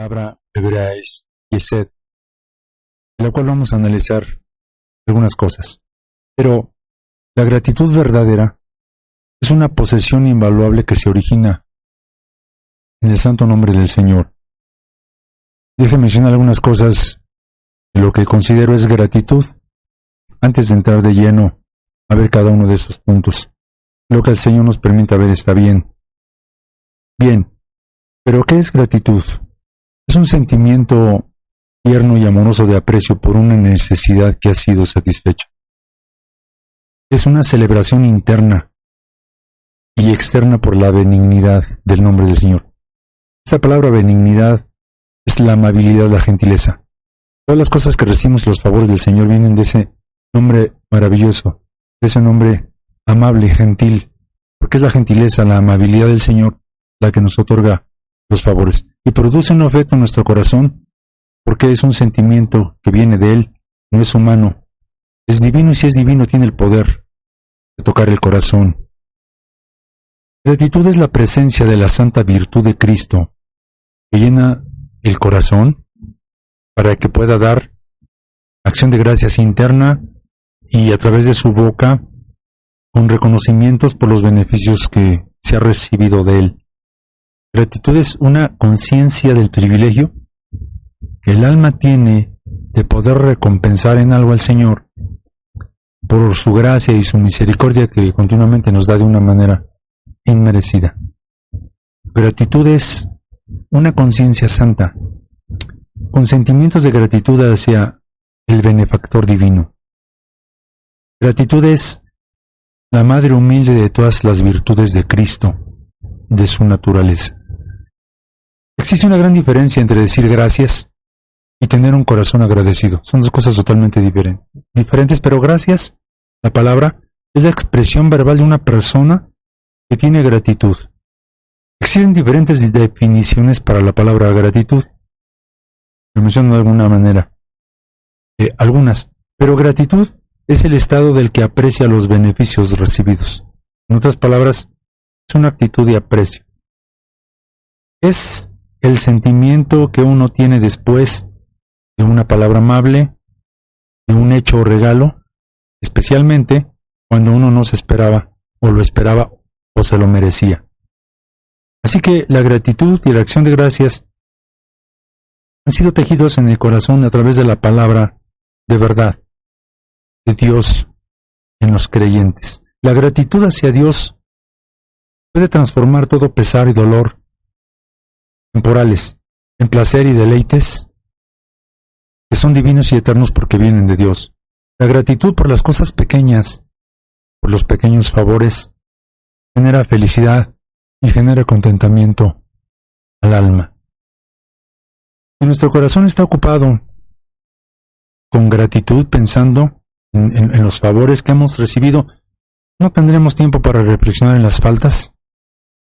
Palabra hebrea es Yesed, de la cual vamos a analizar algunas cosas. Pero la gratitud verdadera es una posesión invaluable que se origina en el santo nombre del Señor. Déjeme mencionar algunas cosas de lo que considero es gratitud antes de entrar de lleno a ver cada uno de esos puntos. Lo que el Señor nos permita ver está bien. Bien, pero ¿qué es gratitud? Es un sentimiento tierno y amoroso de aprecio por una necesidad que ha sido satisfecha. Es una celebración interna y externa por la benignidad del nombre del Señor. Esta palabra benignidad es la amabilidad, la gentileza. Todas las cosas que recibimos, los favores del Señor, vienen de ese nombre maravilloso, de ese nombre amable, gentil, porque es la gentileza, la amabilidad del Señor la que nos otorga los favores y produce un efecto en nuestro corazón, porque es un sentimiento que viene de Él, no es humano, es divino, y si es divino tiene el poder de tocar el corazón. Gratitud es la presencia de la santa virtud de Cristo que llena el corazón para que pueda dar acción de gracias interna y a través de su boca con reconocimientos por los beneficios que se ha recibido de Él. Gratitud es una conciencia del privilegio que el alma tiene de poder recompensar en algo al Señor por su gracia y su misericordia que continuamente nos da de una manera inmerecida. Gratitud es una conciencia santa, con sentimientos de gratitud hacia el benefactor divino. Gratitud es la madre humilde de todas las virtudes de Cristo, de su naturaleza. Existe una gran diferencia entre decir gracias y tener un corazón agradecido. Son dos cosas totalmente diferentes, pero gracias, la palabra, es la expresión verbal de una persona que tiene gratitud. Existen diferentes definiciones para la palabra gratitud. Lo menciono de alguna manera. Algunas. Pero gratitud es el estado del que aprecia los beneficios recibidos. En otras palabras, es una actitud de aprecio. Es el sentimiento que uno tiene después de una palabra amable, de un hecho o regalo, especialmente cuando uno no se esperaba, o lo esperaba, o se lo merecía. Así que la gratitud y la acción de gracias han sido tejidos en el corazón a través de la palabra de verdad de Dios en los creyentes. La gratitud hacia Dios puede transformar todo pesar y dolor temporales en placer y deleites que son divinos y eternos porque vienen de Dios. La gratitud por las cosas pequeñas, por los pequeños favores, genera felicidad y genera contentamiento al alma. Si nuestro corazón está ocupado con gratitud pensando en los favores que hemos recibido, no tendremos tiempo para reflexionar en las faltas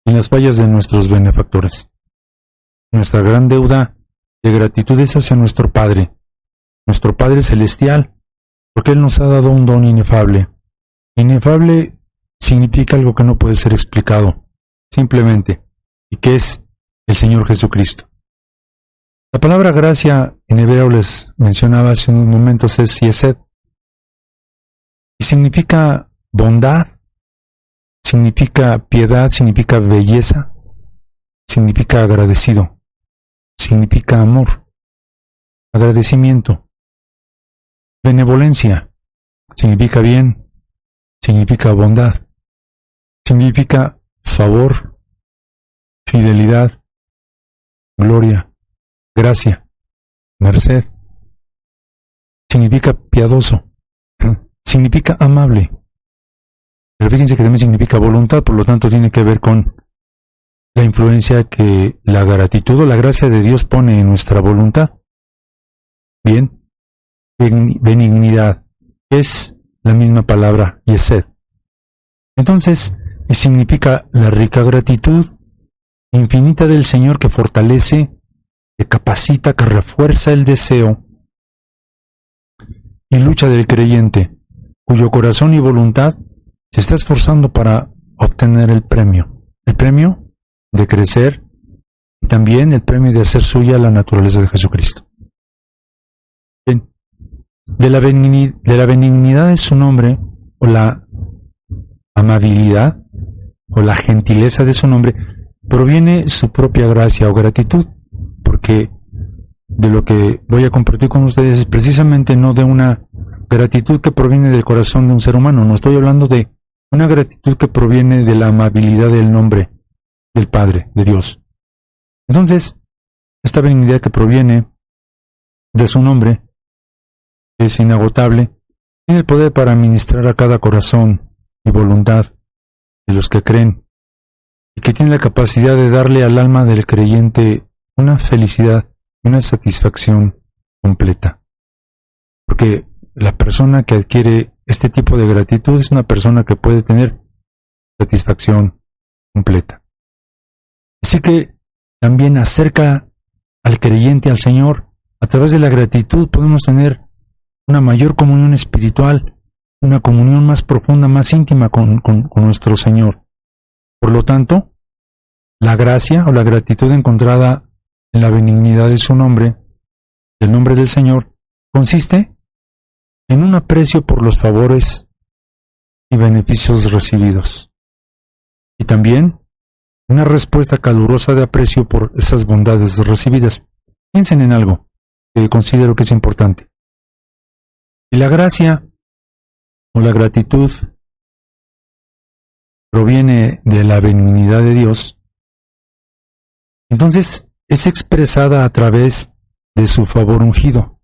y en las fallas de nuestros benefactores. Nuestra gran deuda de gratitud es hacia nuestro Padre Celestial, porque Él nos ha dado un don inefable. Inefable significa algo que no puede ser explicado, simplemente, y que es el Señor Jesucristo. La palabra gracia en hebreo les mencionaba hace unos momentos es Yesed, y significa bondad, significa piedad, significa belleza, significa agradecido, significa amor, agradecimiento, benevolencia, significa bien, significa bondad, significa favor, fidelidad, gloria, gracia, merced, significa piadoso, significa amable. Pero fíjense que también significa voluntad, por lo tanto tiene que ver con la influencia que la gratitud o la gracia de Dios pone en nuestra voluntad. Bien, benignidad es la misma palabra Yesed. Entonces, y significa la rica gratitud infinita del Señor que fortalece, que capacita, que refuerza el deseo y lucha del creyente, cuyo corazón y voluntad se está esforzando para obtener el premio de crecer y también el premio de hacer suya la naturaleza de Jesucristo. Bien. De la benignidad de su nombre, o la amabilidad, o la gentileza de su nombre, proviene su propia gracia o gratitud, porque de lo que voy a compartir con ustedes es precisamente no de una gratitud que proviene del corazón de un ser humano, no estoy hablando de una gratitud que proviene de la amabilidad del nombre del Padre, de Dios. Entonces, esta benignidad que proviene de su nombre es inagotable, tiene el poder para ministrar a cada corazón y voluntad de los que creen, y que tiene la capacidad de darle al alma del creyente una felicidad y una satisfacción completa. Porque la persona que adquiere este tipo de gratitud es una persona que puede tener satisfacción completa. Así que también acerca al creyente al Señor. A través de la gratitud podemos tener una mayor comunión espiritual, una comunión más profunda, más íntima con nuestro Señor. Por lo tanto, la gracia o la gratitud encontrada en la benignidad de su nombre, del nombre del Señor, consiste en un aprecio por los favores y beneficios recibidos, y también una respuesta calurosa de aprecio por esas bondades recibidas. Piensen en algo que considero que es importante. Y la gracia o la gratitud proviene de la benignidad de Dios, entonces es expresada a través de su favor ungido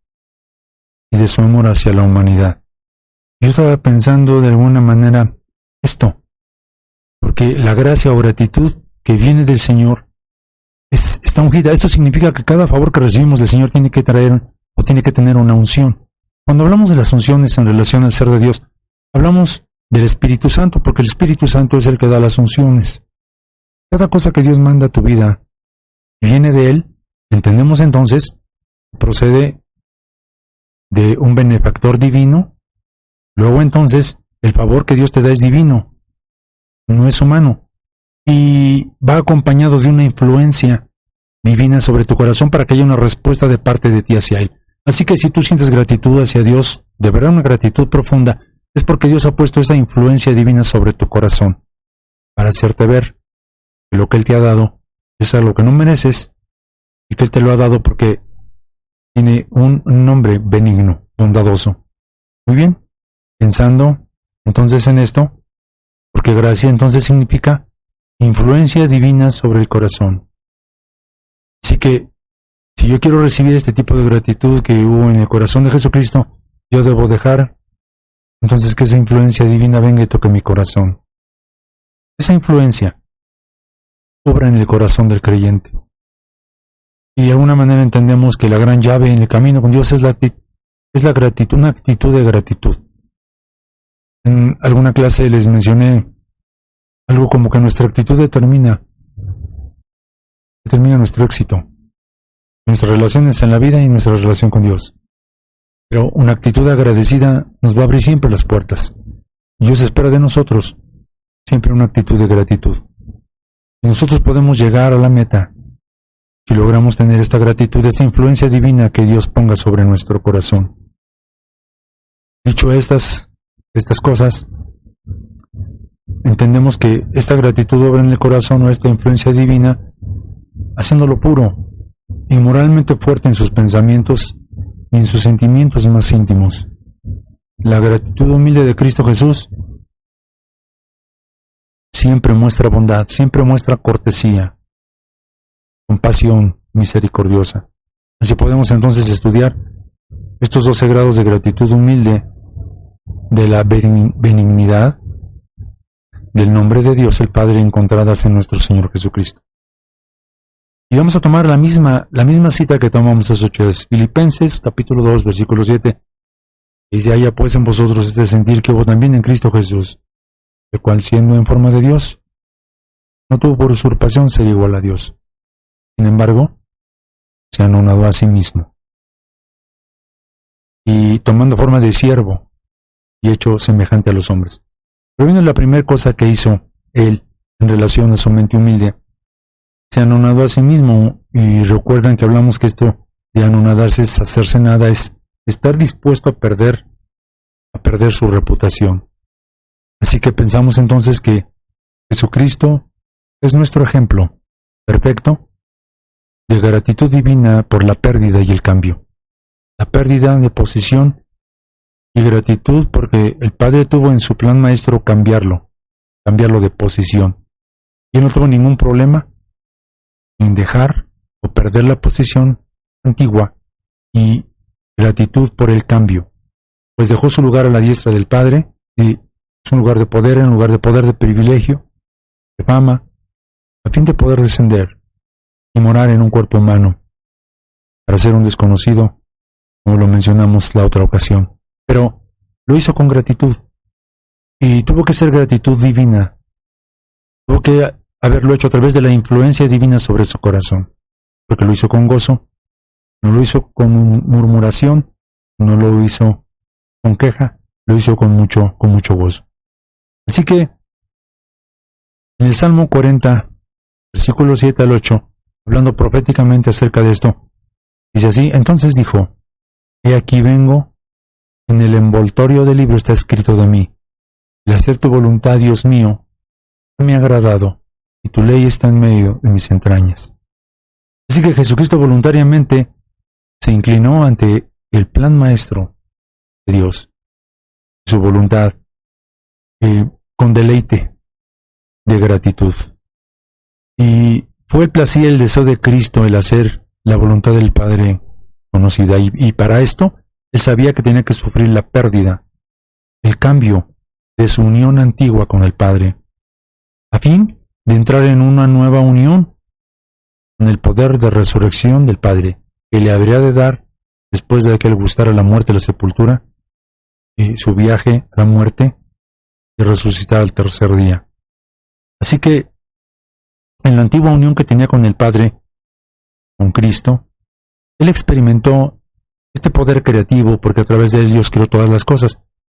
y de su amor hacia la humanidad. Yo estaba pensando de alguna manera esto, porque la gracia o gratitud que viene del Señor está ungida. Esto significa que cada favor que recibimos del Señor tiene que traer o tiene que tener una unción. Cuando hablamos de las unciones en relación al ser de Dios, hablamos del Espíritu Santo, porque el Espíritu Santo es el que da las unciones. Cada cosa que Dios manda a tu vida viene de Él. Entendemos entonces, procede de un benefactor divino. Luego entonces, el favor que Dios te da es divino, no es humano, y va acompañado de una influencia divina sobre tu corazón para que haya una respuesta de parte de ti hacia Él. Así que si tú sientes gratitud hacia Dios, de verdad una gratitud profunda, es porque Dios ha puesto esa influencia divina sobre tu corazón, para hacerte ver que lo que Él te ha dado es algo que no mereces, y que Él te lo ha dado porque tiene un nombre benigno, bondadoso. Muy bien, pensando entonces en esto, porque gracia entonces significa influencia divina sobre el corazón. Así que, si yo quiero recibir este tipo de gratitud que hubo en el corazón de Jesucristo, yo debo dejar entonces que esa influencia divina venga y toque mi corazón. Esa influencia obra en el corazón del creyente. Y de alguna manera entendemos que la gran llave en el camino con Dios es la gratitud, una actitud de gratitud. En alguna clase les mencioné algo como que nuestra actitud determina nuestro éxito, nuestras relaciones en la vida y nuestra relación con Dios. Pero una actitud agradecida nos va a abrir siempre las puertas. Dios espera de nosotros siempre una actitud de gratitud. Y nosotros podemos llegar a la meta si logramos tener esta gratitud, esta influencia divina que Dios ponga sobre nuestro corazón. Dicho estas cosas, entendemos que esta gratitud obra en el corazón o esta influencia divina, haciéndolo puro y moralmente fuerte en sus pensamientos y en sus sentimientos más íntimos. La gratitud humilde de Cristo Jesús siempre muestra bondad, siempre muestra cortesía, compasión misericordiosa. Así podemos entonces estudiar estos 12 grados de gratitud humilde de la benignidad del nombre de Dios el Padre encontradas en nuestro Señor Jesucristo. Y vamos a tomar la misma cita que tomamos hace 8 días. Filipenses capítulo 2 versículo 7. Dice: haya pues en vosotros este sentir que hubo también en Cristo Jesús, el cual siendo en forma de Dios, no tuvo por usurpación ser igual a Dios. Sin embargo, se anonadó a sí mismo, y tomando forma de siervo, y hecho semejante a los hombres. Pero viene la primera cosa que hizo Él en relación a su mente humilde. se anonadó a sí mismo. Y recuerdan que hablamos que esto de anonadarse es hacerse nada, es estar dispuesto a perder su reputación. Así que pensamos entonces que Jesucristo es nuestro ejemplo perfecto de gratitud divina por la pérdida y el cambio. La pérdida de posición y gratitud porque el Padre tuvo en su plan maestro cambiarlo de posición. Y él no tuvo ningún problema en dejar o perder la posición antigua y gratitud por el cambio, pues dejó su lugar a la diestra del Padre y es un lugar de poder, en lugar de poder, de privilegio, de fama, a fin de poder descender y morar en un cuerpo humano para ser un desconocido, como lo mencionamos la otra ocasión. Pero lo hizo con gratitud y tuvo que ser gratitud divina. Tuvo que haberlo hecho a través de la influencia divina sobre su corazón, porque lo hizo con gozo, no lo hizo con murmuración, no lo hizo con queja, lo hizo con mucho gozo. Así que en el Salmo 40, versículos 7 al 8, hablando proféticamente acerca de esto, dice así: entonces dijo, he aquí vengo, en el envoltorio del libro está escrito de mí, el hacer tu voluntad, Dios mío, me ha agradado, y tu ley está en medio de mis entrañas. Así que Jesucristo voluntariamente se inclinó ante el plan maestro de Dios, su voluntad, con deleite de gratitud. Y fue el placer y el deseo de Cristo el hacer la voluntad del Padre conocida. Y para esto, él sabía que tenía que sufrir la pérdida, el cambio de su unión antigua con el Padre, a fin de entrar en una nueva unión con el poder de resurrección del Padre, que le habría de dar, después de que le gustara la muerte y la sepultura, y su viaje a la muerte, y resucitar al tercer día. Así que, en la antigua unión que tenía con el Padre, con Cristo, él experimentó este poder creativo, porque a través de él Dios creó todas las cosas.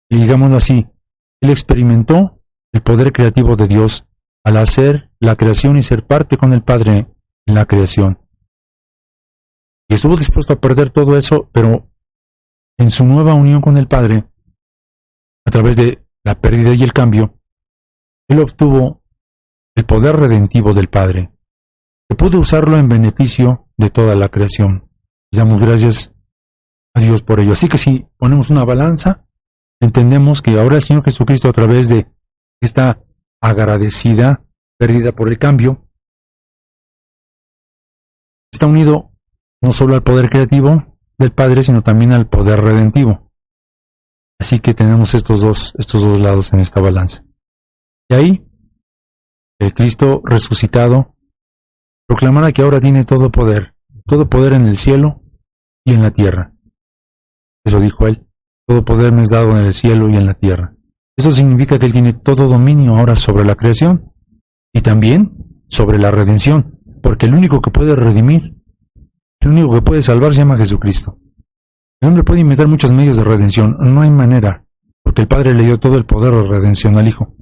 Y digámoslo así, él experimentó el poder creativo de Dios al hacer la creación y ser parte con el Padre en la creación. Y estuvo dispuesto a perder todo eso, pero en su nueva unión con el Padre, a través de la pérdida y el cambio, él obtuvo el poder redentivo del Padre, que pudo usarlo en beneficio de toda la creación. Y damos gracias a Dios por ello. Así que si ponemos una balanza, entendemos que ahora el Señor Jesucristo, a través de esta agradecida pérdida por el cambio, está unido no solo al poder creativo del Padre, sino también al poder redentivo. Así que tenemos estos dos lados en esta balanza. Y ahí, el Cristo resucitado proclamará que ahora tiene todo poder en el cielo y en la tierra. Eso dijo él: todo poder me es dado en el cielo y en la tierra. Eso significa que él tiene todo dominio ahora sobre la creación y también sobre la redención, porque el único que puede redimir, el único que puede salvar se llama Jesucristo. El hombre puede inventar muchos medios de redención, no hay manera, porque el Padre le dio todo el poder de redención al Hijo.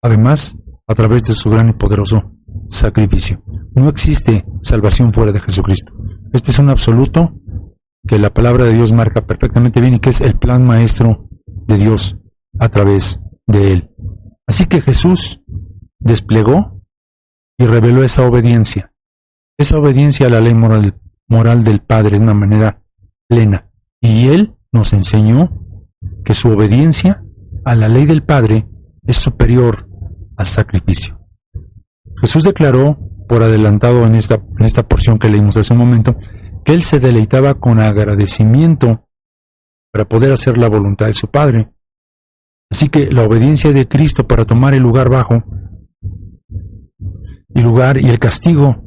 Además, a través de su gran y poderoso sacrificio. No existe salvación fuera de Jesucristo. Este es un absoluto que la palabra de Dios marca perfectamente bien y que es el plan maestro de Dios a través de él. Así que Jesús desplegó y reveló esa obediencia a la ley moral del Padre de una manera plena. Y él nos enseñó que su obediencia a la ley del Padre es superior al sacrificio. Jesús declaró por adelantado en esta porción que leímos hace un momento, que él se deleitaba con agradecimiento para poder hacer la voluntad de su Padre. Así que la obediencia de Cristo para tomar el lugar bajo, y el castigo,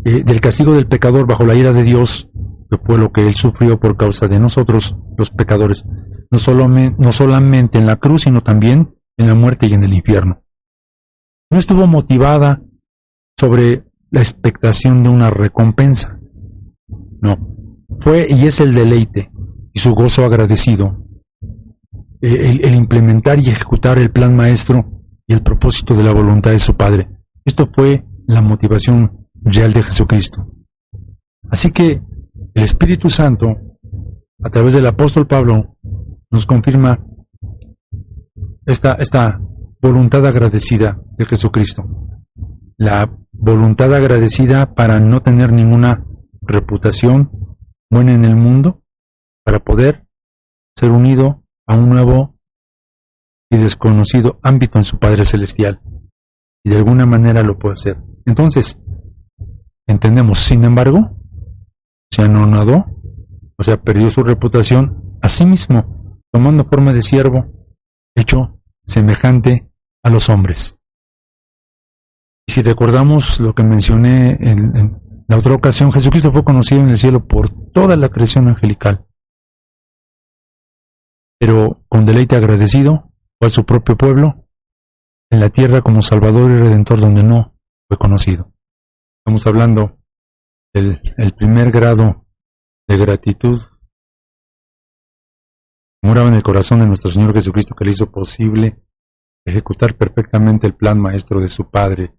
del castigo del pecador bajo la ira de Dios, que fue lo que él sufrió por causa de nosotros, los pecadores, no solamente en la cruz, sino también en la muerte y en el infierno. No estuvo motivada sobre la expectación de una recompensa. No, fue y es el deleite y su gozo agradecido, el implementar y ejecutar el plan maestro y el propósito de la voluntad de su Padre. Esto fue la motivación real de Jesucristo. Así que el Espíritu Santo, a través del apóstol Pablo, nos confirma esta voluntad agradecida de Jesucristo. La voluntad agradecida para no tener ninguna reputación buena en el mundo, para poder ser unido a un nuevo y desconocido ámbito en su Padre Celestial. Y de alguna manera lo puede hacer. Entonces, entendemos, sin embargo, se anonadó, o sea, perdió su reputación a sí mismo, tomando forma de siervo, hecho semejante a los hombres. Y si recordamos lo que mencioné en la otra ocasión, Jesucristo fue conocido en el cielo por toda la creación angelical, pero con deleite agradecido fue a su propio pueblo, en la tierra como Salvador y Redentor donde no fue conocido. Estamos hablando del primer grado de gratitud moraba en el corazón de nuestro Señor Jesucristo, que le hizo posible ejecutar perfectamente el plan maestro de su Padre.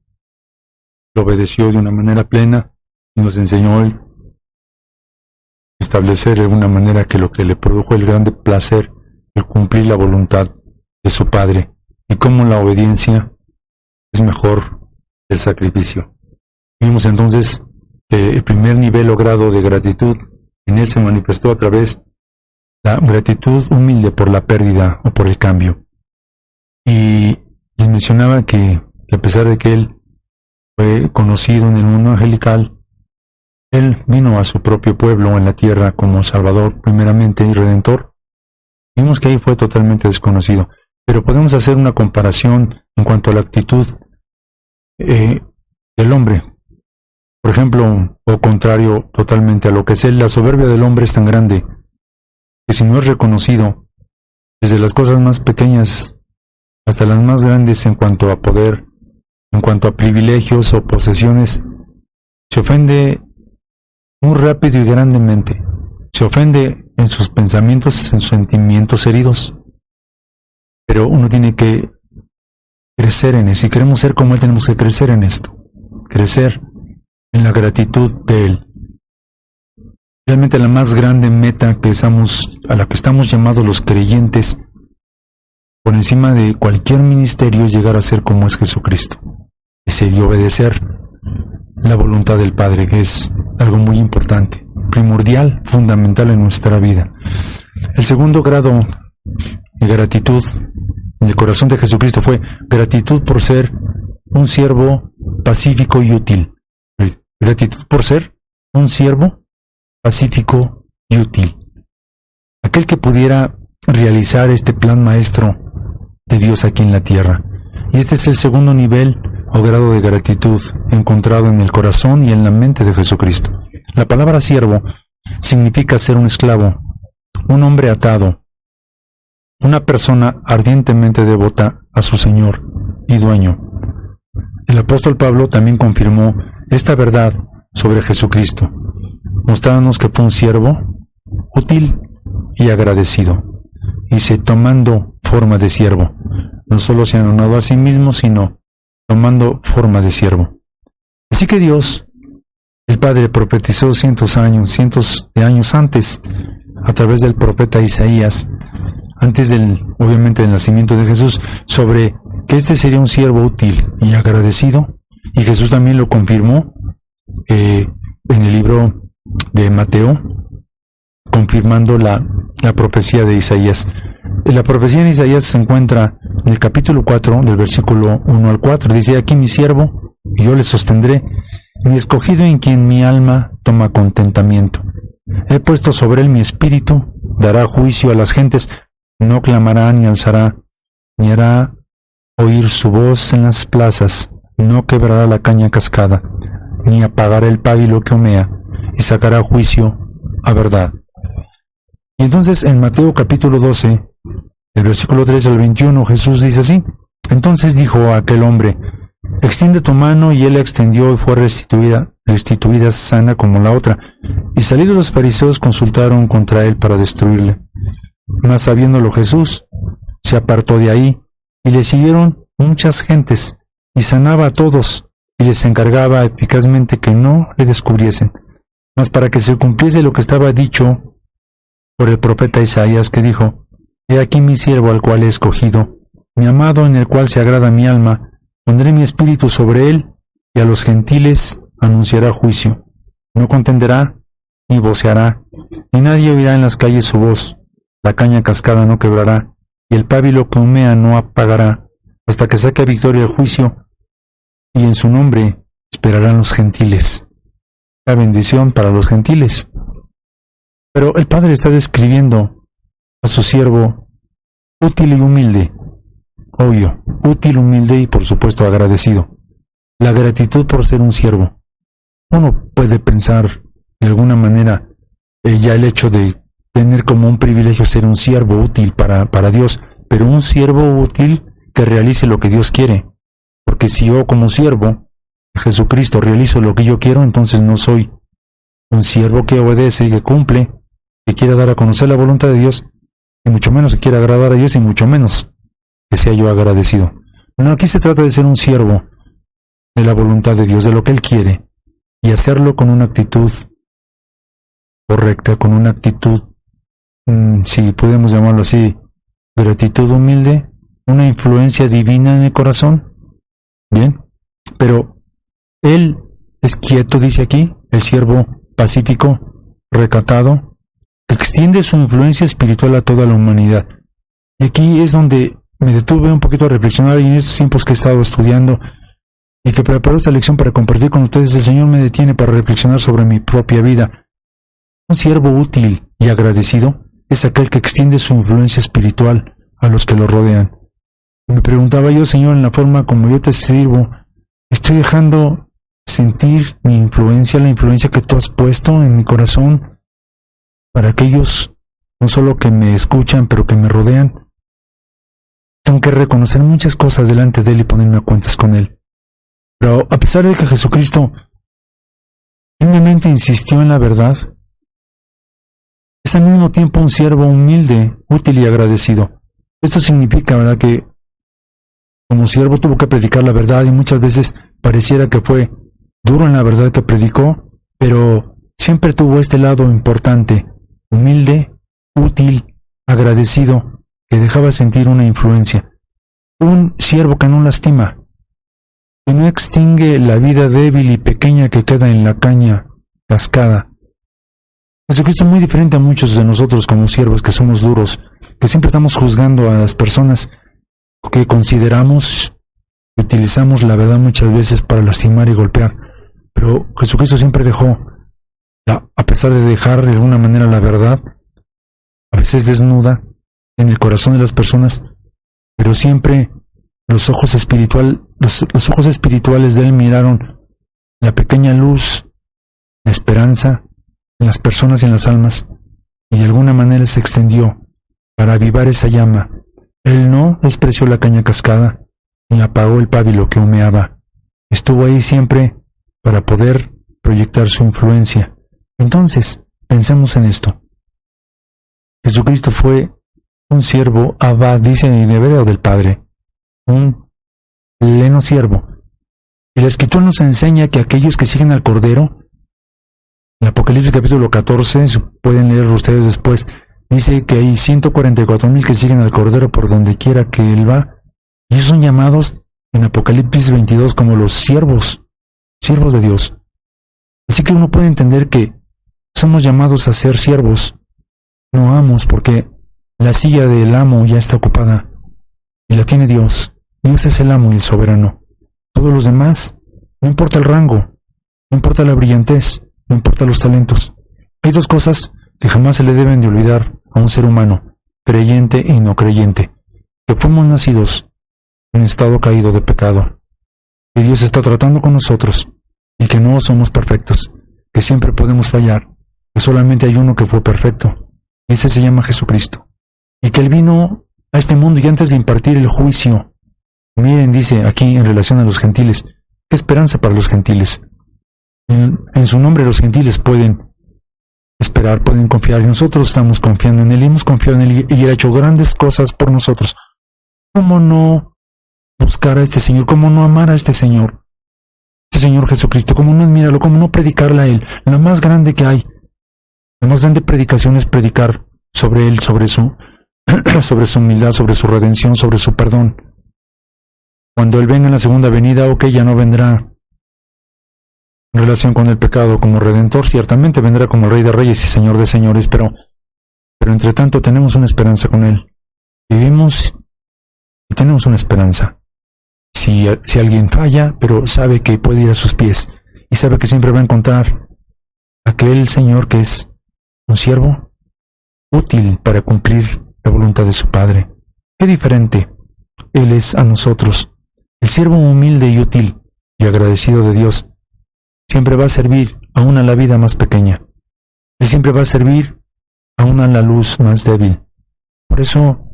Lo obedeció de una manera plena y nos enseñó Él establecer de alguna manera que lo que le produjo el grande placer, el cumplir la voluntad de su Padre, y cómo la obediencia es mejor que el sacrificio. Vimos entonces que el primer nivel o grado de gratitud en Él se manifestó a través de la gratitud humilde por la pérdida o por el cambio. Y les mencionaba que a pesar de que Él fue conocido en el mundo angelical, Él vino a su propio pueblo en la tierra como Salvador primeramente y Redentor. Vimos que ahí fue totalmente desconocido, pero podemos hacer una comparación en cuanto a la actitud del hombre. Por ejemplo, o contrario totalmente a lo que es Él, la soberbia del hombre es tan grande que si no es reconocido, desde las cosas más pequeñas hasta las más grandes en cuanto a poder, en cuanto a privilegios o posesiones, se ofende muy rápido y grandemente. Se ofende en sus pensamientos, en sus sentimientos heridos. Pero uno tiene que crecer en eso. Si queremos ser como Él, tenemos que crecer en esto. Crecer en la gratitud de Él. Realmente la más grande meta a la que estamos llamados los creyentes, por encima de cualquier ministerio, es llegar a ser como es Jesucristo. Y obedecer la voluntad del Padre, que es algo muy importante, primordial, fundamental en nuestra vida. El segundo grado de gratitud en el corazón de Jesucristo fue gratitud por ser un siervo pacífico y útil. Gratitud por ser un siervo pacífico y útil. Aquel que pudiera realizar este plan maestro de Dios aquí en la tierra. Y este es el segundo nivel o grado de gratitud encontrado en el corazón y en la mente de Jesucristo. La palabra siervo significa ser un esclavo, un hombre atado, una persona ardientemente devota a su Señor y dueño. El apóstol Pablo también confirmó esta verdad sobre Jesucristo, mostrándonos que fue un siervo útil y agradecido. Dice, tomando forma de siervo. No solo se anonadó a sí mismo, sino tomando forma de siervo. Así que Dios, el Padre, profetizó cientos de años antes, a través del profeta Isaías, antes obviamente del nacimiento de Jesús, sobre que este sería un siervo útil y agradecido, y Jesús también lo confirmó en el libro de Mateo, confirmando la profecía de Isaías. La profecía de Isaías se encuentra en el capítulo 4, del versículo 1 al 4. Dice, aquí mi siervo, y yo le sostendré, mi escogido en quien mi alma toma contentamiento. He puesto sobre él mi espíritu, dará juicio a las gentes, no clamará ni alzará, ni hará oír su voz en las plazas, no quebrará la caña cascada, ni apagará el pábilo que humea, y sacará juicio a verdad. Y entonces en Mateo capítulo 12, del versículo 3 al 21, Jesús dice así, entonces dijo a aquel hombre, extiende tu mano, y él la extendió y fue restituida sana como la otra. Y salidos los fariseos consultaron contra él para destruirle. Mas sabiéndolo Jesús, se apartó de ahí, y le siguieron muchas gentes, y sanaba a todos y les encargaba eficazmente que no le descubriesen. Mas para que se cumpliese lo que estaba dicho por el profeta Isaías, que dijo: He aquí mi siervo al cual he escogido, mi amado en el cual se agrada mi alma, pondré mi espíritu sobre él, y a los gentiles anunciará juicio. No contenderá, ni voceará, ni nadie oirá en las calles su voz. La caña cascada no quebrará, y el pábilo que humea no apagará, hasta que saque a victoria el juicio, y en su nombre esperarán los gentiles. La bendición para los gentiles. Pero el Padre está describiendo a su siervo útil y humilde. Obvio, útil, humilde y por supuesto agradecido. La gratitud por ser un siervo. Uno puede pensar de alguna manera ya el hecho de tener como un privilegio ser un siervo útil para Dios, pero un siervo útil que realice lo que Dios quiere. Porque si yo como siervo de Jesucristo realizo lo que yo quiero, entonces no soy un siervo que obedece y que cumple, que quiera dar a conocer la voluntad de Dios, y mucho menos que quiera agradar a Dios, y mucho menos que sea yo agradecido. No, aquí se trata de ser un siervo de la voluntad de Dios, de lo que Él quiere, y hacerlo con una actitud correcta, con una actitud, si podemos llamarlo así, gratitud humilde, una influencia divina en el corazón. Bien, pero Él es quieto, dice aquí, el siervo pacífico, recatado, que extiende su influencia espiritual a toda la humanidad. Y aquí es donde me detuve un poquito a reflexionar, y en estos tiempos que he estado estudiando y que preparo esta lección para compartir con ustedes, el Señor me detiene para reflexionar sobre mi propia vida. Un siervo útil y agradecido es aquel que extiende su influencia espiritual a los que lo rodean. Me preguntaba yo, Señor, en la forma como yo te sirvo, ¿estoy dejando sentir mi influencia, la influencia que tú has puesto en mi corazón para aquellos no solo que me escuchan, pero que me rodean? Tengo que reconocer muchas cosas delante de Él y ponerme a cuentas con Él. Pero a pesar de que Jesucristo firmemente insistió en la verdad, es al mismo tiempo un siervo humilde, útil y agradecido. Esto significa, ¿verdad?, que como siervo tuvo que predicar la verdad, y muchas veces pareciera que fue duro en la verdad que predicó, pero siempre tuvo este lado importante, humilde, útil, agradecido, que dejaba sentir una influencia. Un siervo que no lastima, que no extingue la vida débil y pequeña que queda en la caña cascada. Jesucristo es muy diferente a muchos de nosotros como siervos, que somos duros, que siempre estamos juzgando a las personas que consideramos y utilizamos la verdad muchas veces para lastimar y golpear. Pero Jesucristo siempre dejó, a pesar de dejar de alguna manera la verdad, a veces desnuda en el corazón de las personas, pero siempre los ojos espirituales de Él miraron la pequeña luz de esperanza en las personas y en las almas, y de alguna manera se extendió para avivar esa llama. Él no despreció la caña cascada, ni apagó el pábilo que humeaba. Estuvo ahí siempre para poder proyectar su influencia. Entonces, pensemos en esto. Jesucristo fue un siervo, abad, dice en hebreo, del Padre, un pleno siervo. Y la Escritura nos enseña que aquellos que siguen al Cordero, en Apocalipsis capítulo 14, pueden leerlo ustedes después, dice que hay 144,000 que siguen al Cordero por donde quiera que Él va, y ellos son llamados en Apocalipsis 22 como los siervos de Dios. Así que uno puede entender que somos llamados a ser siervos, no amos, porque la silla del amo ya está ocupada y la tiene Dios. Dios es el amo y el soberano. Todos los demás, no importa el rango, no importa la brillantez, no importa los talentos. Hay dos cosas que jamás se le deben de olvidar a un ser humano, creyente y no creyente: que fuimos nacidos en un estado caído de pecado, que Dios está tratando con nosotros y que no somos perfectos, que siempre podemos fallar, que solamente hay uno que fue perfecto, y ese se llama Jesucristo, y que Él vino a este mundo y antes de impartir el juicio, miren, dice aquí en relación a los gentiles, ¿qué esperanza para los gentiles? En su nombre los gentiles pueden esperar, pueden confiar, y nosotros estamos confiando en Él, y hemos confiado en Él, y Él ha hecho grandes cosas por nosotros. ¿Cómo no buscar a este Señor? ¿Cómo no amar a este Señor? este Señor Jesucristo, cómo no admirarlo, cómo no predicarle a Él, la más grande que hay. La más grande predicación es predicar sobre Él, sobre su humildad, sobre su redención, sobre su perdón. Cuando Él venga en la segunda venida, ya no vendrá en relación con el pecado como Redentor, ciertamente vendrá como Rey de Reyes y Señor de Señores, pero entre tanto tenemos una esperanza con Él. Vivimos y tenemos una esperanza. Si alguien falla, pero sabe que puede ir a sus pies y sabe que siempre va a encontrar aquel Señor que es un siervo útil para cumplir la voluntad de su Padre. Qué diferente Él es a nosotros. El siervo humilde y útil y agradecido de Dios siempre va a servir aún a la vida más pequeña. Él siempre va a servir aún a la luz más débil. Por eso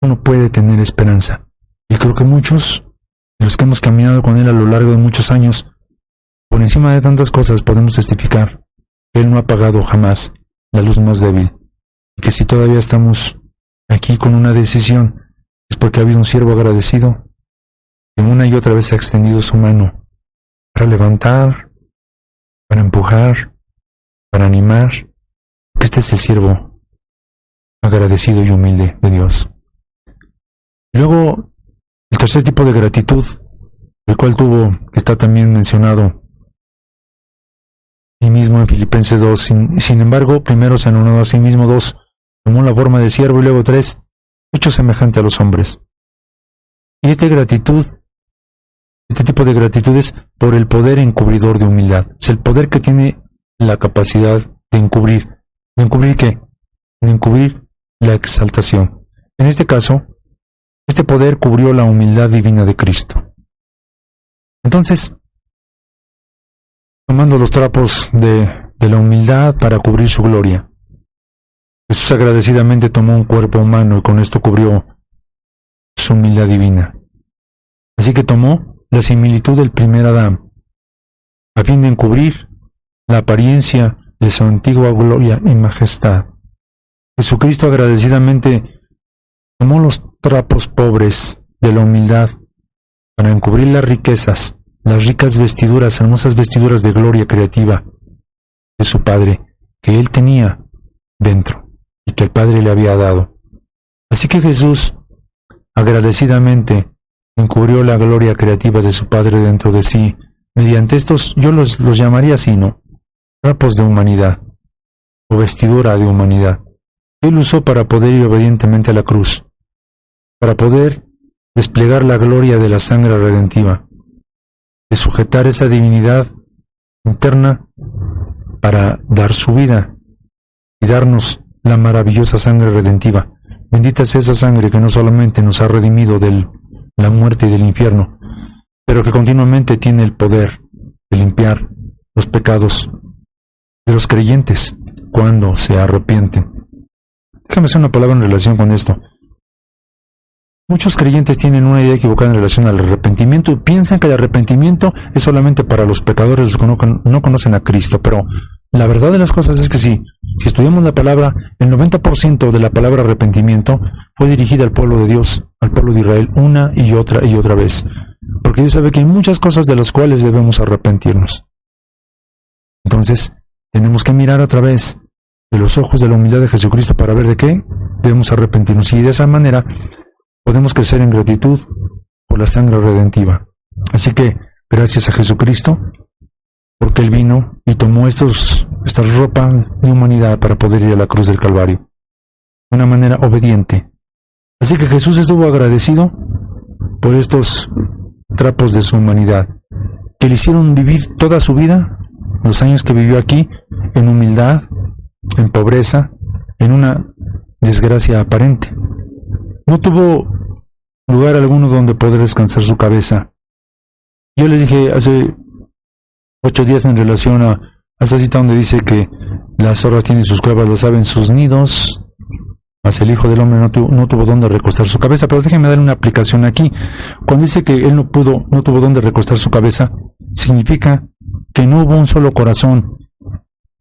uno puede tener esperanza. Y creo que muchos de los que hemos caminado con Él a lo largo de muchos años, por encima de tantas cosas podemos testificar que Él no ha apagado jamás la luz más débil. Y que si todavía estamos aquí con una decisión, es porque ha habido un siervo agradecido que una y otra vez ha extendido su mano para levantar, para empujar, para animar. Que este es el siervo agradecido y humilde de Dios. Luego, el tercer tipo de gratitud, el cual tuvo, que está también mencionado ahí mismo en Filipenses 2. Sin embargo, primero se anonadó a sí mismo. 2, tomó la forma de siervo. Y luego 3, hecho semejante a los hombres. Y este tipo de gratitud es por el poder encubridor de humildad. Es el poder que tiene la capacidad de encubrir. ¿De encubrir qué? De encubrir la exaltación. En este caso, este poder cubrió la humildad divina de Cristo. Entonces, tomando los trapos de la humildad para cubrir su gloria, Jesús agradecidamente tomó un cuerpo humano y con esto cubrió su humildad divina. Así que tomó la similitud del primer Adán, a fin de encubrir la apariencia de su antigua gloria y majestad. Jesucristo agradecidamente tomó los trapos pobres de la humildad para encubrir las riquezas, las ricas vestiduras, hermosas vestiduras de gloria creativa de su Padre, que Él tenía dentro y que el Padre le había dado. Así que Jesús agradecidamente encubrió la gloria creativa de su Padre dentro de sí, mediante estos, yo los llamaría así, ¿no? Trapos de humanidad, o vestidura de humanidad. Él usó para poder ir obedientemente a la cruz, para poder desplegar la gloria de la sangre redentiva, de sujetar esa divinidad interna para dar su vida y darnos la maravillosa sangre redentiva. Bendita sea esa sangre que no solamente nos ha redimido de la muerte y del infierno, pero que continuamente tiene el poder de limpiar los pecados de los creyentes cuando se arrepienten. Déjame hacer una palabra en relación con esto. Muchos creyentes tienen una idea equivocada en relación al arrepentimiento y piensan que el arrepentimiento es solamente para los pecadores que no conocen a Cristo, pero la verdad de las cosas es que si estudiamos la palabra, el 90% de la palabra arrepentimiento fue dirigida al pueblo de Dios, al pueblo de Israel, una y otra vez, porque Dios sabe que hay muchas cosas de las cuales debemos arrepentirnos. Entonces, tenemos que mirar a través de los ojos de la humildad de Jesucristo para ver de qué debemos arrepentirnos, y de esa manera podemos crecer en gratitud por la sangre redentiva. Así que, gracias a Jesucristo, porque Él vino y tomó esta ropa de humanidad para poder ir a la cruz del Calvario, de una manera obediente. Así que Jesús estuvo agradecido por estos trapos de su humanidad, que le hicieron vivir toda su vida, los años que vivió aquí, en humildad, en pobreza, en una desgracia aparente. No tuvo lugar alguno donde poder descansar su cabeza. Yo les dije hace 8 días en relación a esa cita donde dice que las zorras tienen sus cuevas, las aves sus nidos, mas el Hijo del Hombre no tuvo donde recostar su cabeza. Pero déjenme darle una aplicación aquí. Cuando dice que Él no tuvo donde recostar su cabeza, significa que no hubo un solo corazón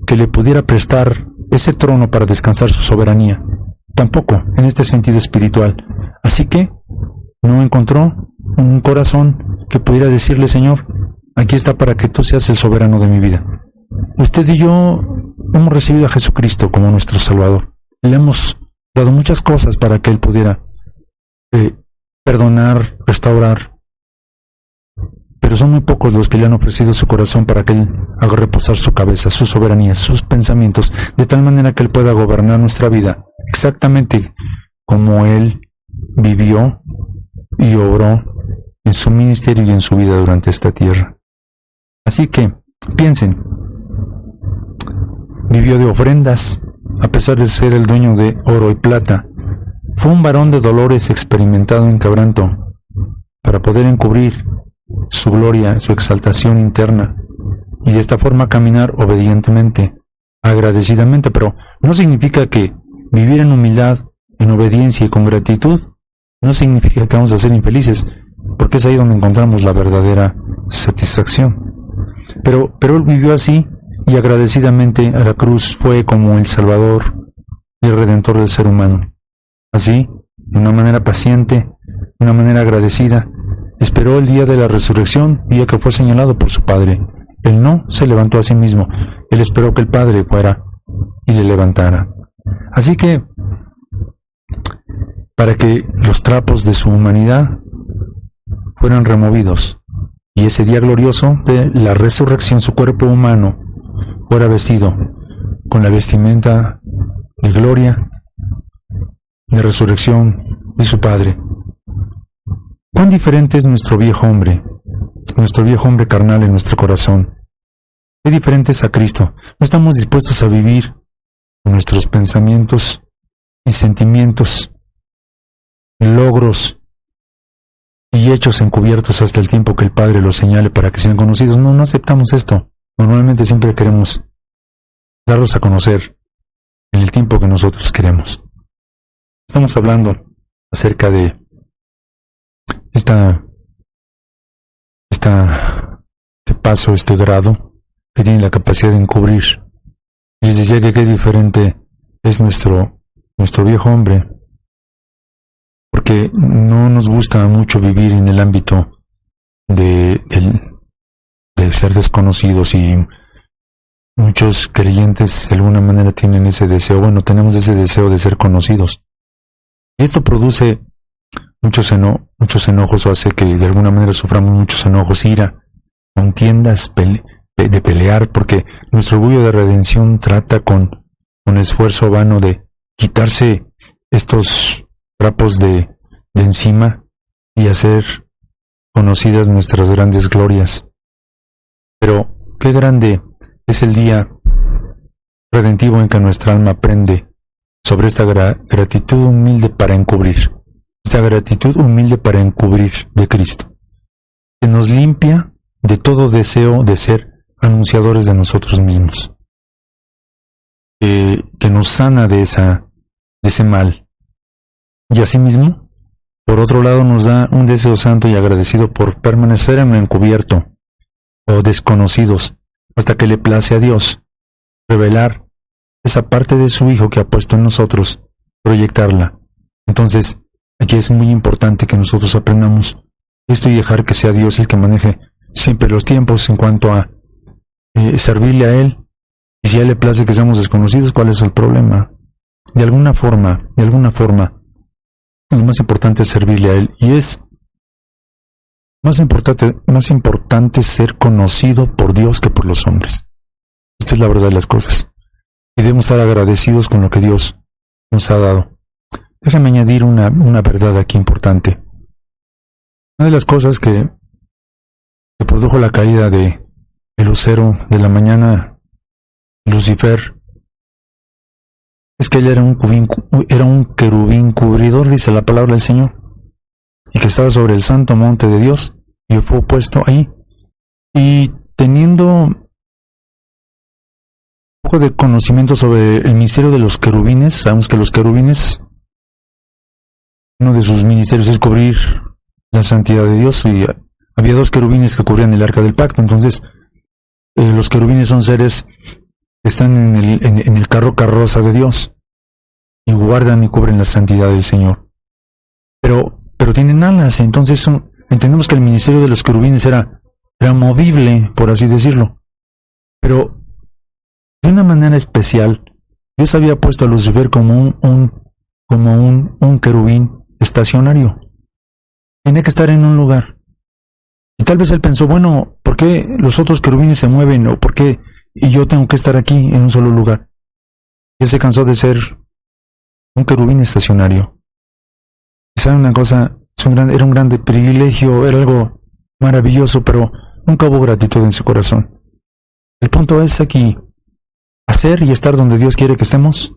que le pudiera prestar ese trono para descansar su soberanía. Tampoco en este sentido espiritual. Así que no encontró un corazón que pudiera decirle: Señor, aquí está para que tú seas el soberano de mi vida. Usted y yo hemos recibido a Jesucristo como nuestro Salvador. Le hemos dado muchas cosas para que Él pudiera perdonar, restaurar. Pero son muy pocos los que le han ofrecido su corazón para que Él haga reposar su cabeza, su soberanía, sus pensamientos, de tal manera que Él pueda gobernar nuestra vida exactamente como Él vivió y obró en su ministerio y en su vida durante esta tierra. Así que, piensen, vivió de ofrendas, a pesar de ser el dueño de oro y plata. Fue un varón de dolores experimentado en quebranto, para poder encubrir su gloria, su exaltación interna, y de esta forma caminar obedientemente, agradecidamente, pero no significa que vivir en humildad, en obediencia y con gratitud, no significa que vamos a ser infelices, porque es ahí donde encontramos la verdadera satisfacción. Pero Él vivió así, y agradecidamente a la cruz fue como el Salvador y el Redentor del ser humano. Así, de una manera paciente, de una manera agradecida, esperó el día de la resurrección, día que fue señalado por su Padre. Él no se levantó a sí mismo, Él esperó que el Padre fuera y le levantara. Así que, para que los trapos de su humanidad fueran removidos, y ese día glorioso de la resurrección, su cuerpo humano fuera vestido con la vestimenta de gloria, de resurrección de su Padre. ¿Cuán diferente es nuestro viejo hombre carnal en nuestro corazón? ¿Qué diferente es a Cristo? No estamos dispuestos a vivir con nuestros pensamientos y sentimientos, logros y hechos encubiertos hasta el tiempo que el Padre los señale para que sean conocidos. No aceptamos esto. Normalmente siempre queremos darlos a conocer en el tiempo que nosotros queremos. Estamos hablando acerca de este paso, este grado que tiene la capacidad de encubrir. Y les decía que qué diferente es nuestro viejo hombre, porque no nos gusta mucho vivir en el ámbito de ser desconocidos, y muchos creyentes de alguna manera tienen ese deseo, tenemos ese deseo de ser conocidos. Y esto produce muchos enojos, o hace que de alguna manera suframos muchos enojos, ira, contiendas, de pelear, porque nuestro orgullo de redención trata con esfuerzo vano de quitarse estos trapos de encima y hacer conocidas nuestras grandes glorias. Pero qué grande es el día redentivo en que nuestra alma aprende sobre esta gratitud humilde para encubrir, de Cristo, que nos limpia de todo deseo de ser anunciadores de nosotros mismos, que nos sana de ese mal, y asimismo, por otro lado, nos da un deseo santo y agradecido por permanecer en lo encubierto o desconocidos, hasta que le place a Dios revelar esa parte de su Hijo que ha puesto en nosotros, proyectarla. Entonces, aquí es muy importante que nosotros aprendamos esto y dejar que sea Dios el que maneje siempre los tiempos en cuanto a servirle a Él. Y si a Él le place que seamos desconocidos, ¿cuál es el problema? De alguna forma, lo más importante es servirle a Él, y es más importante ser conocido por Dios que por los hombres. Esta es la verdad de las cosas. Y debemos estar agradecidos con lo que Dios nos ha dado. Déjame añadir una verdad aquí importante. Una de las cosas que produjo la caída de el lucero de la mañana, Lucifer, es que él era un querubín cubridor, dice la palabra del Señor, y que estaba sobre el santo monte de Dios, y fue puesto ahí. Y teniendo un poco de conocimiento sobre el ministerio de los querubines, sabemos que los querubines, uno de sus ministerios es cubrir la santidad de Dios, y había 2 querubines que cubrían el arca del pacto. Entonces, los querubines son seres que están en el carroza de Dios, y guardan y cubren la santidad del Señor. Pero tienen alas. Entonces entendemos que el ministerio de los querubines era era movible, por así decirlo. Pero de una manera especial, Dios había puesto a Lucifer como un querubín estacionario. Tenía que estar en un lugar. Y tal vez él pensó, bueno, ¿por qué los otros querubines se mueven? ¿O por qué y yo tengo que estar aquí en un solo lugar? Y él se cansó de ser un querubín estacionario. Y sabe una cosa, era un grande privilegio, era algo maravilloso, pero nunca hubo gratitud en su corazón. El punto es aquí, hacer y estar donde Dios quiere que estemos,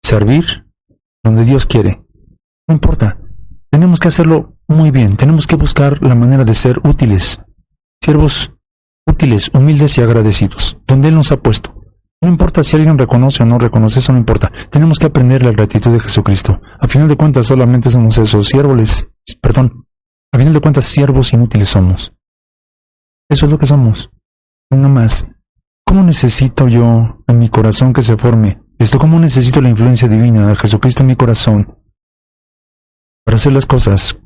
servir donde Dios quiere. No importa, tenemos que hacerlo muy bien, tenemos que buscar la manera de ser útiles, siervos útiles, humildes y agradecidos, donde Él nos ha puesto. No importa si alguien reconoce o no reconoce, eso no importa. Tenemos que aprender la gratitud de Jesucristo. A final de cuentas solamente somos esos siervos inútiles somos. Eso es lo que somos. No más. ¿Cómo necesito yo en mi corazón que se forme esto? ¿Cómo necesito la influencia divina de Jesucristo en mi corazón para hacer las cosas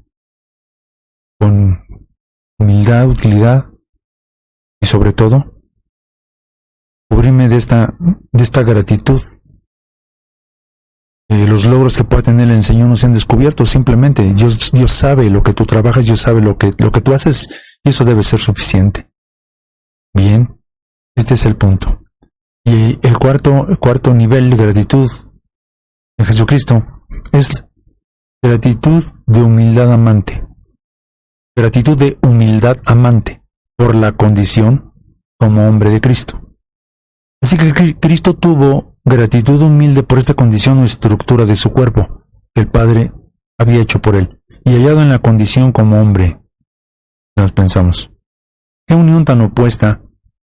con humildad, utilidad y sobre todo cubrirme de esta gratitud? Los logros que pueda tener el Señor no se han descubierto, simplemente Dios sabe lo que tú trabajas, Dios sabe lo que tú haces, y eso debe ser suficiente. Bien, este es el punto. Y el cuarto nivel de gratitud en Jesucristo es gratitud de humildad amante. Gratitud de humildad amante por la condición como hombre de Cristo. Así que Cristo tuvo gratitud humilde por esta condición o estructura de su cuerpo que el Padre había hecho por él, y hallado en la condición como hombre. Nos pensamos, ¿qué unión tan opuesta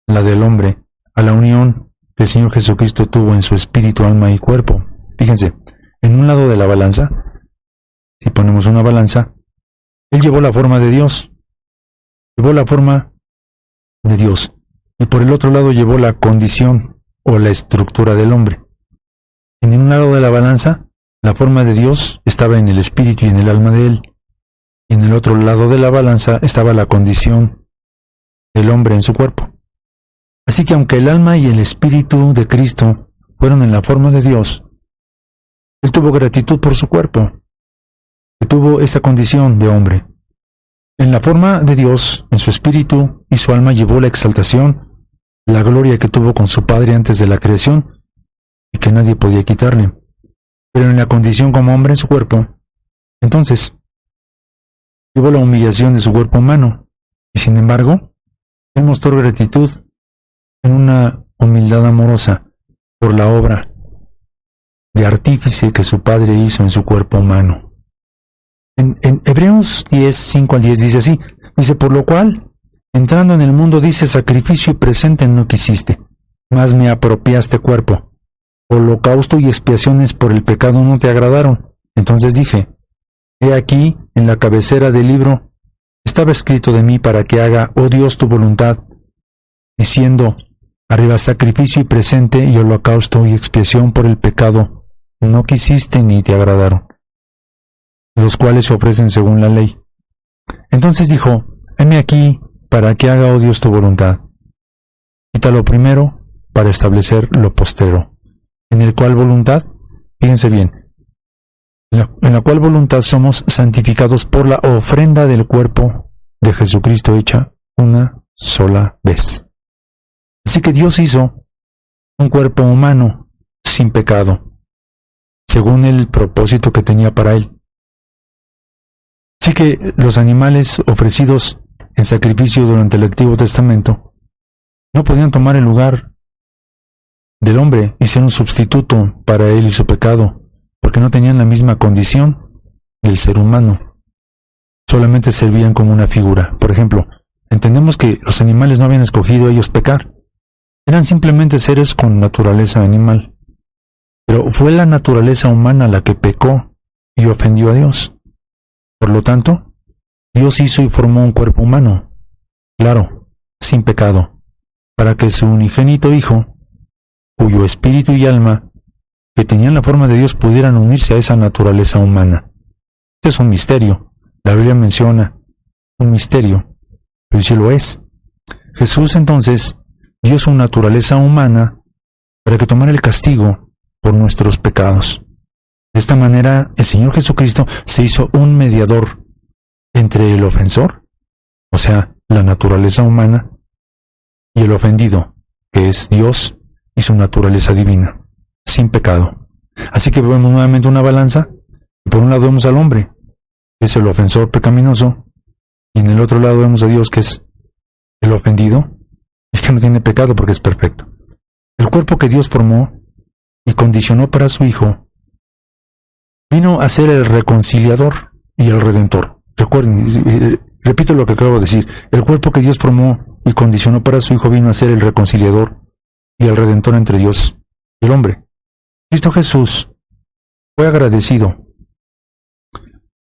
la del hombre a la unión que el Señor Jesucristo tuvo en su espíritu, alma y cuerpo? Fíjense, en un lado de la balanza, si ponemos una balanza, Él llevó la forma de Dios, y por el otro lado llevó la condición o la estructura del hombre. En un lado de la balanza, la forma de Dios estaba en el espíritu y en el alma de Él, y en el otro lado de la balanza estaba la condición del hombre en su cuerpo. Así que aunque el alma y el espíritu de Cristo fueron en la forma de Dios, Él tuvo gratitud por su cuerpo, que tuvo esta condición de hombre. En la forma de Dios, en su espíritu y su alma llevó la exaltación, la gloria que tuvo con su Padre antes de la creación y que nadie podía quitarle. Pero en la condición como hombre en su cuerpo, entonces, llevó la humillación de su cuerpo humano, y sin embargo, Él mostró gratitud en una humildad amorosa por la obra de artífice que su Padre hizo en su cuerpo humano. En Hebreos 10, 5 al 10 dice así, por lo cual, entrando en el mundo, dice, sacrificio y presente no quisiste, mas me apropiaste cuerpo. Holocausto y expiaciones por el pecado no te agradaron. Entonces dije, he aquí, en la cabecera del libro, estaba escrito de mí para que haga, oh Dios, tu voluntad, diciendo, arriba sacrificio y presente y holocausto y expiación por el pecado no quisiste ni te agradaron, los cuales se ofrecen según la ley. Entonces dijo, heme aquí para que haga, oh Dios, tu voluntad. Quita lo primero para establecer lo postrero, en el cual voluntad, fíjense bien, en la cual voluntad somos santificados por la ofrenda del cuerpo de Jesucristo hecha una sola vez. Así que Dios hizo un cuerpo humano sin pecado, según el propósito que tenía para él. Así que los animales ofrecidos en sacrificio durante el Antiguo Testamento no podían tomar el lugar del hombre y ser un sustituto para él y su pecado, porque no tenían la misma condición del ser humano. Solamente servían como una figura. Por ejemplo, entendemos que los animales no habían escogido ellos pecar. Eran simplemente seres con naturaleza animal. Pero fue la naturaleza humana la que pecó y ofendió a Dios. Por lo tanto, Dios hizo y formó un cuerpo humano, claro, sin pecado, para que su unigénito Hijo, cuyo espíritu y alma, que tenían la forma de Dios, pudieran unirse a esa naturaleza humana. Este es un misterio. La Biblia menciona un misterio, pero sí lo es. Jesús entonces dio su naturaleza humana para que tomara el castigo por nuestros pecados. De esta manera, el Señor Jesucristo se hizo un mediador entre el ofensor, o sea, la naturaleza humana, y el ofendido, que es Dios y su naturaleza divina, sin pecado. Así que vemos nuevamente una balanza, y por un lado vemos al hombre, que es el ofensor pecaminoso, y en el otro lado vemos a Dios, que es el ofendido, y que no tiene pecado porque es perfecto. El cuerpo que Dios formó y condicionó para su Hijo vino a ser el reconciliador y el redentor. Recuerden, repito lo que acabo de decir, el cuerpo que Dios formó y condicionó para su Hijo vino a ser el reconciliador y el redentor entre Dios y el hombre. Cristo Jesús fue agradecido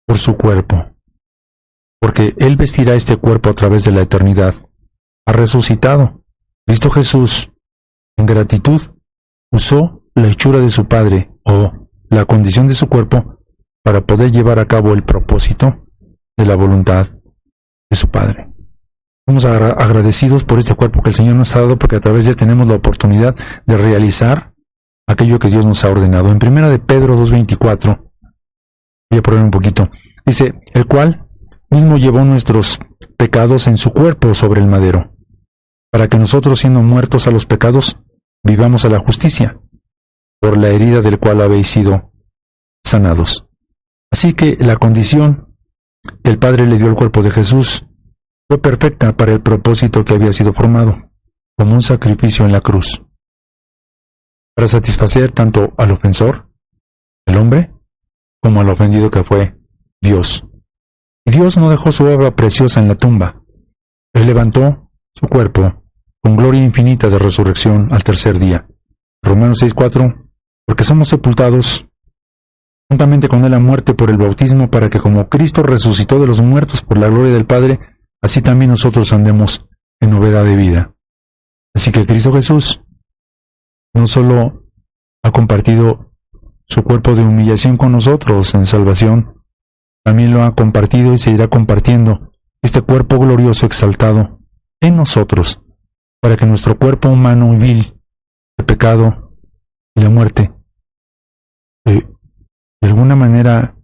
por su cuerpo, porque Él vestirá este cuerpo a través de la eternidad. Ha resucitado. Cristo Jesús, en gratitud, usó la hechura de su Padre o la condición de su cuerpo para poder llevar a cabo el propósito de la voluntad de su Padre. Somos agradecidos por este cuerpo que el Señor nos ha dado, porque a través de él tenemos la oportunidad de realizar aquello que Dios nos ha ordenado. En 1 de Pedro 2:24, voy a poner un poquito, dice, el cual mismo llevó nuestros pecados en su cuerpo sobre el madero, para que nosotros, siendo muertos a los pecados, vivamos a la justicia, por la herida del cual habéis sido sanados. Así que la condición que el Padre le dio al cuerpo de Jesús fue perfecta para el propósito que había sido formado, como un sacrificio en la cruz, para satisfacer tanto al ofensor, el hombre, como al ofendido que fue Dios. Y Dios no dejó su obra preciosa en la tumba. Él levantó su cuerpo con gloria infinita de resurrección al tercer día. Romanos 6:4, porque somos sepultados juntamente con él a muerte por el bautismo, para que como Cristo resucitó de los muertos por la gloria del Padre, así también nosotros andemos en novedad de vida. Así que Cristo Jesús no solo ha compartido su cuerpo de humillación con nosotros en salvación, también lo ha compartido y seguirá compartiendo este cuerpo glorioso exaltado en nosotros, para que nuestro cuerpo humano y vil, de pecado y la muerte, de alguna manera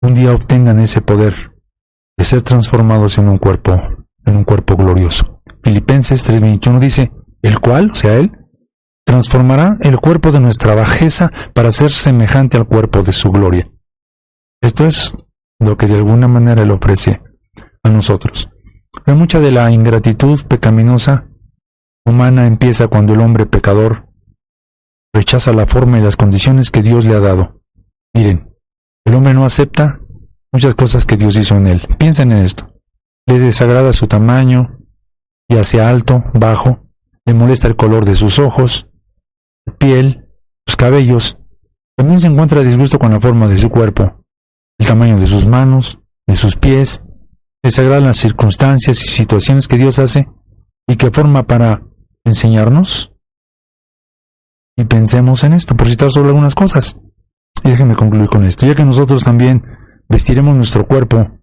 un día obtengan ese poder de ser transformados en un cuerpo glorioso. Filipenses 3:21 dice, el cual, o sea, Él, transformará el cuerpo de nuestra bajeza para ser semejante al cuerpo de su gloria. Esto es lo que de alguna manera Él ofrece a nosotros. Pero mucha de la ingratitud pecaminosa humana empieza cuando el hombre pecador rechaza la forma y las condiciones que Dios le ha dado. Miren, el hombre no acepta muchas cosas que Dios hizo en él. Piensen en esto. Le desagrada su tamaño, ya sea alto, bajo, le molesta el color de sus ojos, su piel, sus cabellos. También se encuentra a disgusto con la forma de su cuerpo, el tamaño de sus manos, de sus pies. Le desagradan las circunstancias y situaciones que Dios hace y que forma para enseñarnos. Y pensemos en esto, por citar solo algunas cosas. Y déjenme concluir con esto. Ya que nosotros también vestiremos nuestro cuerpo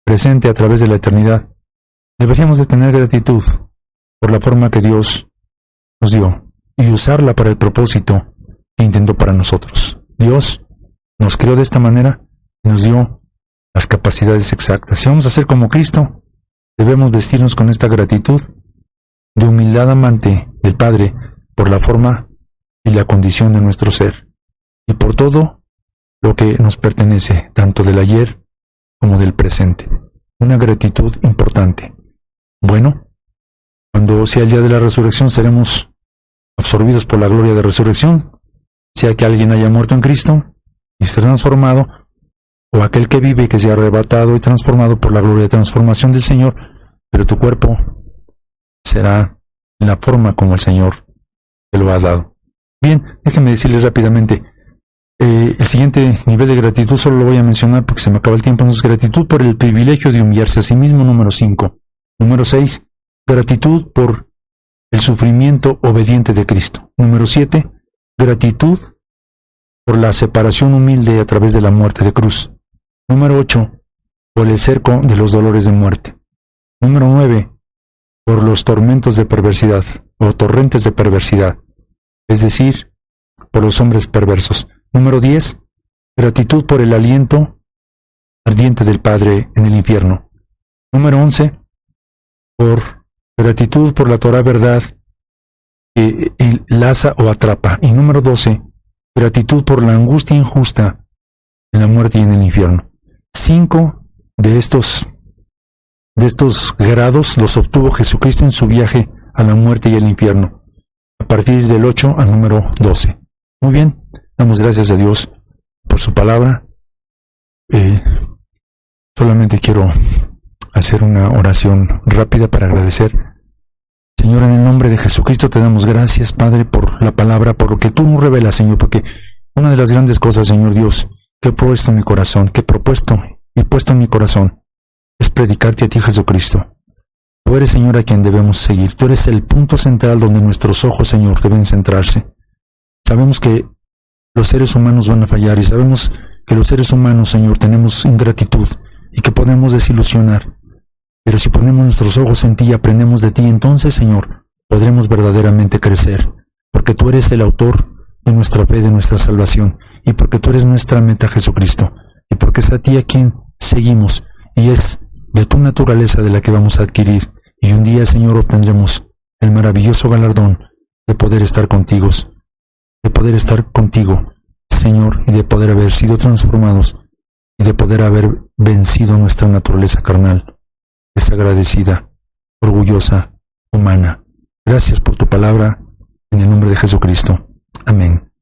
presente a través de la eternidad, deberíamos de tener gratitud por la forma que Dios nos dio y usarla para el propósito que intentó para nosotros. Dios nos creó de esta manera y nos dio las capacidades exactas. Si vamos a ser como Cristo, debemos vestirnos con esta gratitud de humildad amante del Padre por la forma y la condición de nuestro ser, y por todo lo que nos pertenece, tanto del ayer como del presente. Una gratitud importante. Bueno, cuando sea el día de la resurrección, seremos absorbidos por la gloria de resurrección, sea que alguien haya muerto en Cristo y esté transformado, o aquel que vive y que sea arrebatado y transformado por la gloria de transformación del Señor, pero tu cuerpo será en la forma como el Señor te lo ha dado. Bien, déjenme decirles rápidamente, el siguiente nivel de gratitud solo lo voy a mencionar porque se me acaba el tiempo. Entonces, gratitud por el privilegio de humillarse a sí mismo, número 5. Número 6, gratitud por el sufrimiento obediente de Cristo. Número 7, gratitud por la separación humilde a través de la muerte de cruz. Número 8, por el cerco de los dolores de muerte. Número 9, por los tormentos de perversidad o torrentes de perversidad, es decir, por los hombres perversos. Número 10, gratitud por el aliento ardiente del Padre en el infierno. Número 11, por gratitud por la Torah verdad que laza o atrapa. Y número 12, gratitud por la angustia injusta en la muerte y en el infierno. 5 de estos grados los obtuvo Jesucristo en su viaje a la muerte y al infierno, a partir del 8 al número 12. Muy bien, damos gracias a Dios por su palabra. Solamente quiero hacer una oración rápida para agradecer. Señor, en el nombre de Jesucristo te damos gracias, Padre, por la palabra, por lo que tú nos revelas, Señor, porque una de las grandes cosas, Señor Dios, que he puesto en mi corazón, que he propuesto y puesto en mi corazón, es predicarte a ti, Jesucristo. Tú eres, Señor, a quien debemos seguir. Tú eres el punto central donde nuestros ojos, Señor, deben centrarse. Sabemos que los seres humanos van a fallar y sabemos que los seres humanos, Señor, tenemos ingratitud y que podemos desilusionar. Pero si ponemos nuestros ojos en ti y aprendemos de ti, entonces, Señor, podremos verdaderamente crecer, porque tú eres el autor de nuestra fe, de nuestra salvación, y porque tú eres nuestra meta, Jesucristo, y porque es a ti a quien seguimos, y es de tu naturaleza de la que vamos a adquirir, y un día, Señor, obtendremos el maravilloso galardón de poder estar contigo, Señor, y de poder haber sido transformados, y de poder haber vencido nuestra naturaleza carnal, desagradecida, orgullosa, humana. Gracias por tu palabra, en el nombre de Jesucristo. Amén.